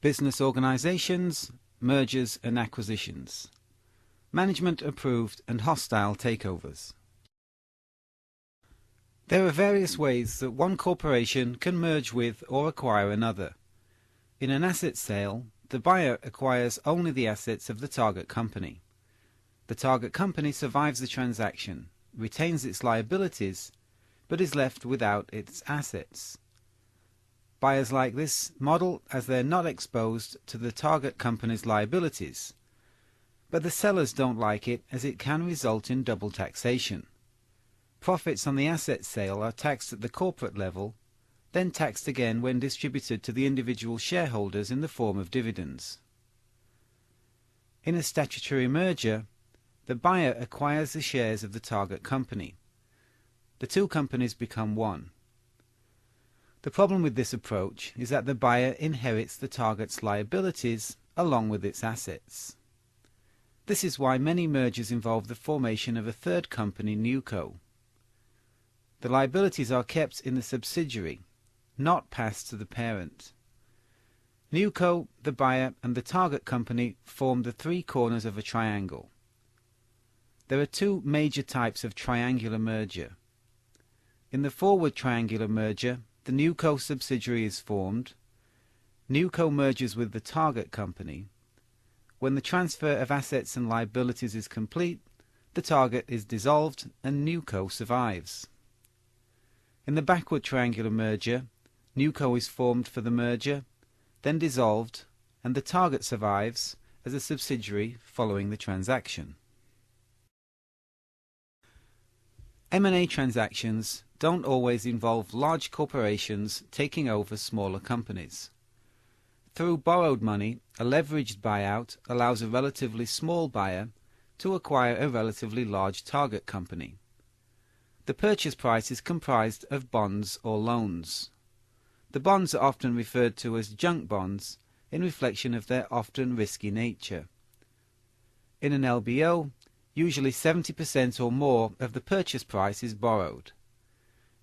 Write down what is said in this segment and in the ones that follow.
business organizations, mergers and acquisitions, management approved and hostile takeovers. There are various ways that one corporation can merge with or acquire another. In an asset sale, the buyer acquires only the assets of the target company. The target company survives the transaction, retains its liabilities, but is left without its assets. Buyers like this model as they're not exposed to the target company's liabilities, but the sellers don't like it as it can result in double taxation. Profits on the asset sale are taxed at the corporate level, then taxed again when distributed to the individual shareholders in the form of dividends. In a statutory merger, the buyer acquires the shares of the target company. The two companies become one. The problem with this approach is that the buyer inherits the target's liabilities along with its assets. This is why many mergers involve the formation of a third company, newco. The liabilities are kept in the subsidiary, not passed to the parent. Newco, the buyer, and the target company form the three corners of a triangle. There are two major types of triangular merger. In the forward triangular merger, the newco subsidiary is formed. Newco merges with the target company. When the transfer of assets and liabilities is complete, the target is dissolved and newco survives. In the backward triangular merger, newco is formed for the merger, then dissolved, and the target survives as a subsidiary following the transaction. M&A transactions don't always involve large corporations taking over smaller companies. Through borrowed money, a leveraged buyout allows a relatively small buyer to acquire a relatively large target company. The purchase price is comprised of bonds or loans. The bonds are often referred to as junk bonds in reflection of their often risky nature. In an LBO, usually 70% or more of the purchase price is borrowed.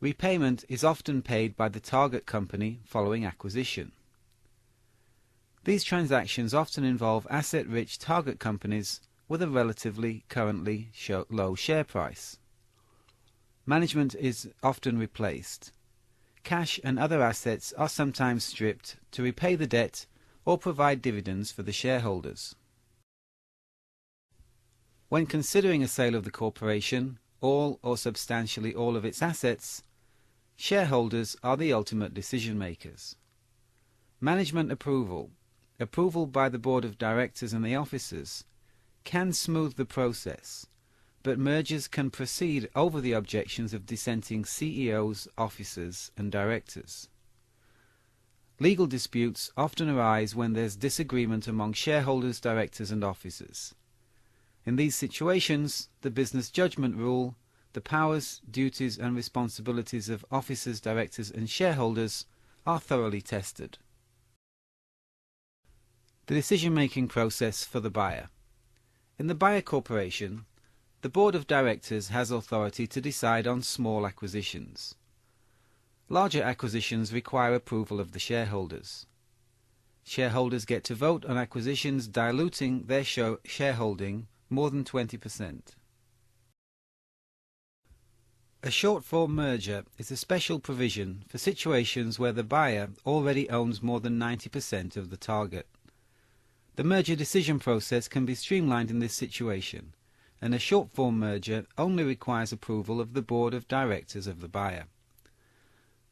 Repayment is often paid by the target company following acquisition. These transactions often involve asset-rich target companies with a relatively currently low share price. Management is often replaced. Cash and other assets are sometimes stripped to repay the debt or provide dividends for the shareholders. When considering a sale of the corporation, all or substantially all of its assets, shareholders are the ultimate decision makers. Management approval by the board of directors and the officers, can smooth the process, but mergers can proceed over the objections of dissenting CEOs, officers and directors. Legal disputes often arise when there's disagreement among shareholders, directors and officers. In these situations, the business judgment rule, the powers, duties and responsibilities of officers, directors and shareholders are thoroughly tested. The decision-making process for the buyer. In the buyer corporation, the board of directors has authority to decide on small acquisitions. Larger acquisitions require approval of the shareholders. Shareholders get to vote on acquisitions diluting their shareholding more than 20%. A short-form merger is a special provision for situations where the buyer already owns more than 90% of the target. The merger decision process can be streamlined in this situation, and a short-form merger only requires approval of the board of directors of the buyer.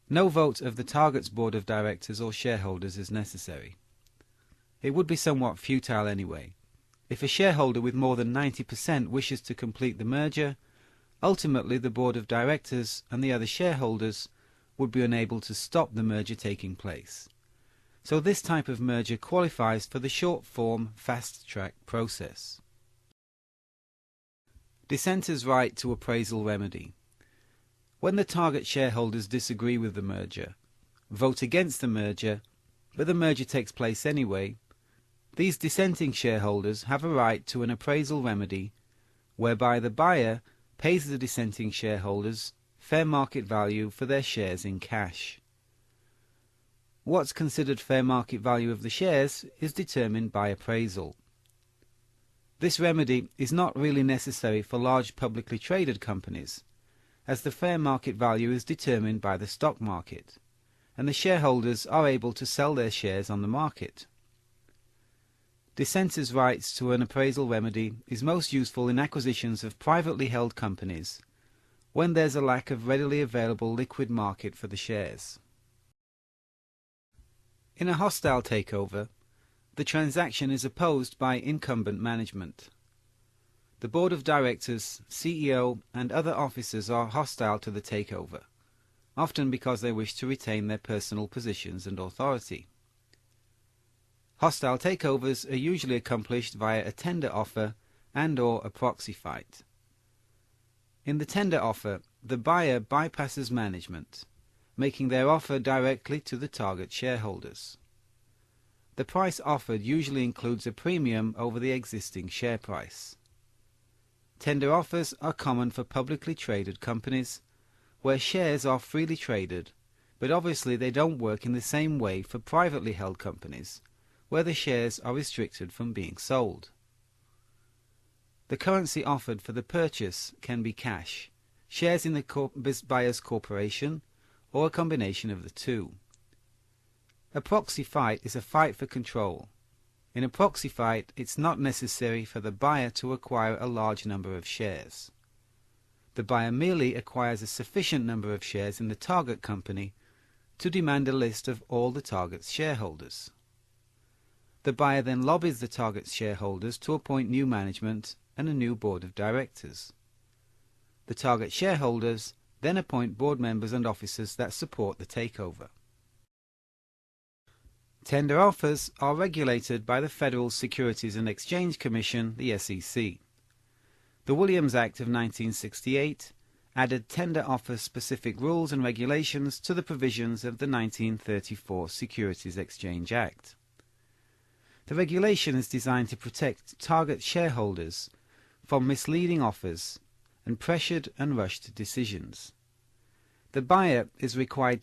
No vote of the target's board of directors or shareholders is necessary. It would be somewhat futile anyway. If a shareholder with more than 90% wishes to complete the merger, ultimately the board of directors and the other shareholders would be unable to stop the merger taking place. So this type of merger qualifies for the short-form fast-track process. Dissenters' right to appraisal remedy. When the target shareholders disagree with the merger, vote against the merger, but the merger takes place anyway, these dissenting shareholders have a right to an appraisal remedy whereby the buyer pays the dissenting shareholders fair market value for their shares in cash. what's considered fair market value of the shares is determined by appraisal. This remedy is not really necessary for large publicly traded companies, as the fair market value is determined by the stock market, and the shareholders are able to sell their shares on the market. Dissenters' rights to an appraisal remedy is most useful in acquisitions of privately held companies when there's a lack of readily available liquid market for the shares. In a hostile takeover, the transaction is opposed by incumbent management. The board of directors, CEO, and other officers are hostile to the takeover, often because they wish to retain their personal positions and authority. Hostile takeovers are usually accomplished via a tender offer and/or a proxy fight. In the tender offer, the buyer bypasses management, making their offer directly to the target shareholders. The price offered usually includes a premium over the existing share price. Tender offers are common for publicly traded companies, where shares are freely traded, but obviously they don't work in the same way for privately held companies, where the shares are restricted from being sold. The currency offered for the purchase can be cash, shares in the buyer's corporation, or a combination of the two. A proxy fight is a fight for control. In a proxy fight, it's not necessary for the buyer to acquire a large number of shares. The buyer merely acquires a sufficient number of shares in the target company to demand a list of all the target's shareholders. The buyer then lobbies the target's shareholders to appoint new management and a new board of directors. The target shareholders then appoint board members and officers that support the takeover. Tender offers are regulated by the Federal Securities and Exchange Commission, the SEC. The Williams Act of 1968 added tender offer specific rules and regulations to the provisions of the 1934 Securities Exchange Act. The regulation is designed to protect target shareholders from misleading offers and pressured and rushed decisions. The buyer is required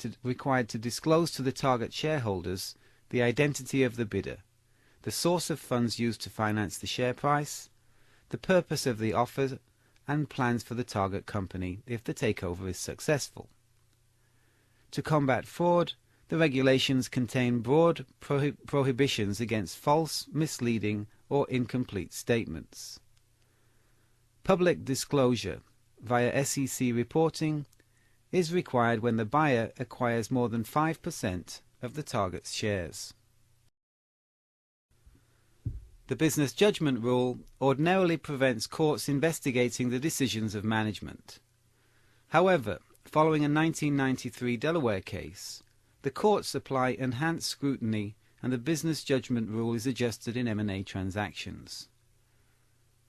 to disclose to the target shareholders the identity of the bidder, the source of funds used to finance the share price, the purpose of the offer, and plans for the target company if the takeover is successful. To combat fraud, the regulations contain broad prohibitions against false, misleading, or incomplete statements. Public disclosure via SEC reporting is required when the buyer acquires more than 5% of the target's shares. The business judgment rule ordinarily prevents courts investigating the decisions of management. However, following a 1993 Delaware case, the courts apply enhanced scrutiny and the business judgment rule is adjusted in M&A transactions.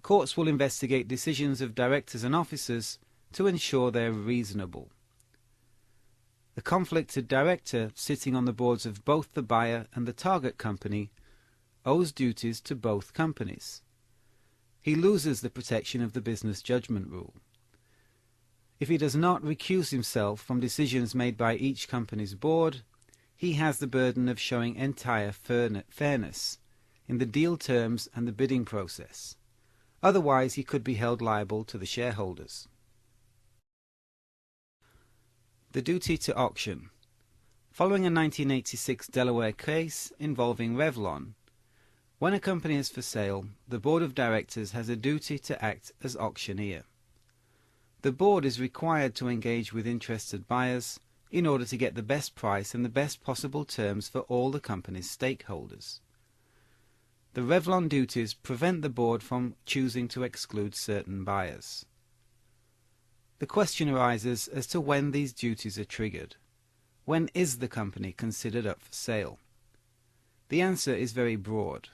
Courts will investigate decisions of directors and officers to ensure they are reasonable. The conflicted director sitting on the boards of both the buyer and the target company owes duties to both companies. He loses the protection of the business judgment rule. If he does not recuse himself from decisions made by each company's board, he has the burden of showing entire fairness in the deal terms and the bidding process. Otherwise, he could be held liable to the shareholders. The duty to auction. Following a 1986 Delaware case involving Revlon, when a company is for sale, the board of directors has a duty to act as auctioneer. The board is required to engage with interested buyers in order to get the best price and the best possible terms for all the company's stakeholders. The Revlon duties prevent the board from choosing to exclude certain buyers. The question arises as to when these duties are triggered. When is the company considered up for sale? The answer is very broad.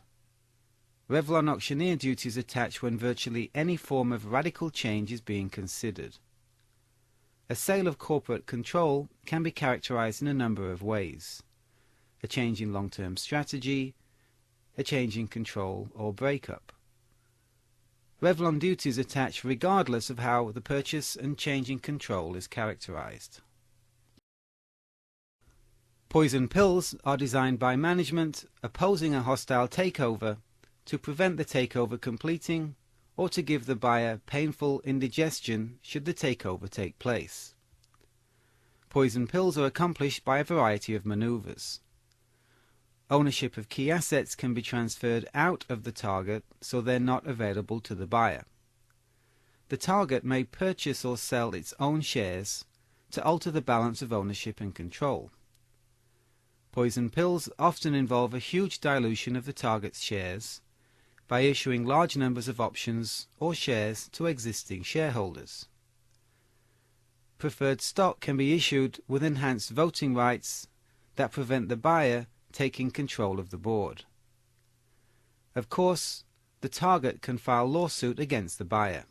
Revlon auctioneer duties attach when virtually any form of radical change is being considered. A sale of corporate control can be characterized in a number of ways. A change in long-term strategy, a change in control, or breakup. Revlon duties attach regardless of how the purchase and change in control is characterized. Poison pills are designed by management opposing a hostile takeover to prevent the takeover completing or to give the buyer painful indigestion should the takeover take place. Poison pills are accomplished by a variety of maneuvers. Ownership of key assets can be transferred out of the target so they're not available to the buyer. The target may purchase or sell its own shares to alter the balance of ownership and control. Poison pills often involve a huge dilution of the target's shares by issuing large numbers of options or shares to existing shareholders. Preferred stock can be issued with enhanced voting rights that prevent the buyer taking control of the board. Of course, the target can file lawsuit against the buyer.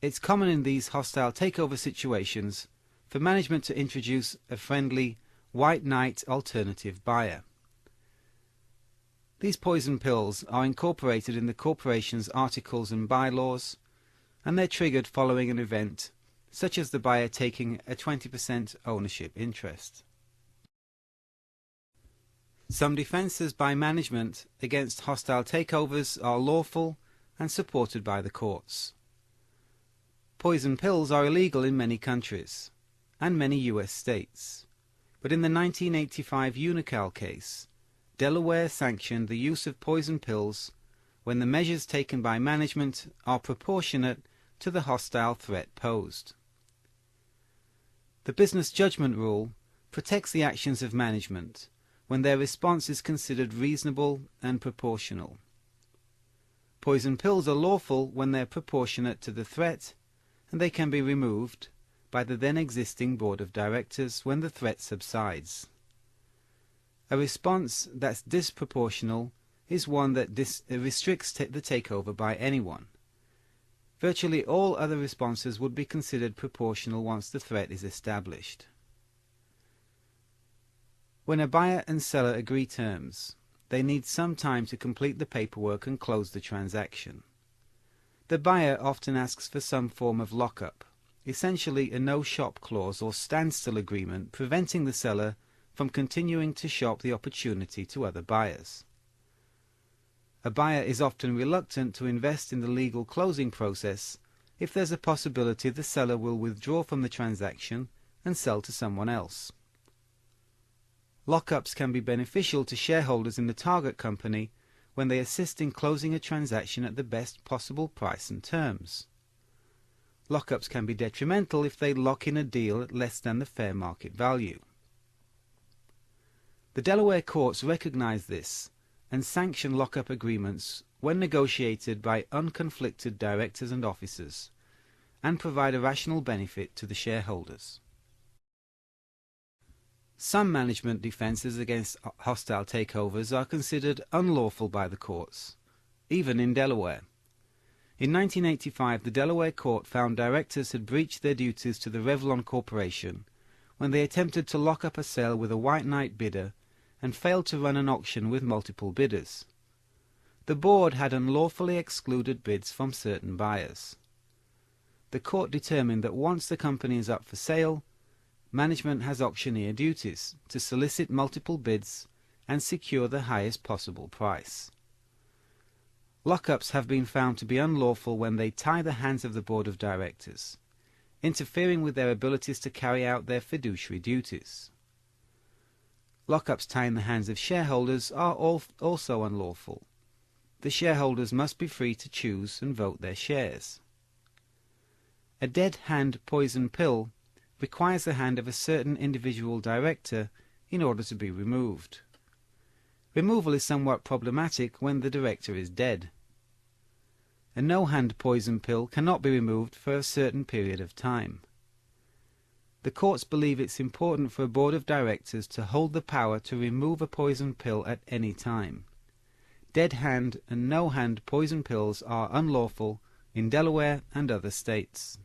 It's common in these hostile takeover situations for management to introduce a friendly white knight alternative buyer. These poison pills are incorporated in the corporation's articles and bylaws, and they're triggered following an event such as the buyer taking a 20% ownership interest. Some defences by management against hostile takeovers are lawful and supported by the courts. Poison pills are illegal in many countries and many US states, but in the 1985 Unocal case, Delaware sanctioned the use of poison pills when the measures taken by management are proportionate to the hostile threat posed. The business judgment rule protects the actions of management when their response is considered reasonable and proportional. Poison pills are lawful when they are proportionate to the threat, and they can be removed by the then existing board of directors when the threat subsides. A response that's disproportional is one that restricts the takeover by anyone. Virtually all other responses would be considered proportional once the threat is established. When a buyer and seller agree terms, they need some time to complete the paperwork and close the transaction. The buyer often asks for some form of lockup, essentially a no-shop clause or standstill agreement preventing the seller from continuing to shop the opportunity to other buyers. A buyer is often reluctant to invest in the legal closing process if there's a possibility the seller will withdraw from the transaction and sell to someone else. Lockups can be beneficial to shareholders in the target company when they assist in closing a transaction at the best possible price and terms. Lockups can be detrimental if they lock in a deal at less than the fair market value. The Delaware courts recognize this and sanction lockup agreements when negotiated by unconflicted directors and officers, and provide a rational benefit to the shareholders. Some management defences against hostile takeovers are considered unlawful by the courts, even in Delaware. In 1985, the Delaware court found directors had breached their duties to the Revlon Corporation when they attempted to lock up a sale with a white knight bidder and failed to run an auction with multiple bidders. The board had unlawfully excluded bids from certain buyers. The court determined that once the company is up for sale, management has auctioneer duties to solicit multiple bids and secure the highest possible price. Lockups have been found to be unlawful when they tie the hands of the board of directors, interfering with their abilities to carry out their fiduciary duties. Lockups tying the hands of shareholders are also unlawful. The shareholders must be free to choose and vote their shares. A dead hand poison pill requires the hand of a certain individual director in order to be removed. Removal is somewhat problematic when the director is dead. A no-hand poison pill cannot be removed for a certain period of time. The courts believe it's important for a board of directors to hold the power to remove a poison pill at any time. Dead hand and no-hand poison pills are unlawful in Delaware and other states.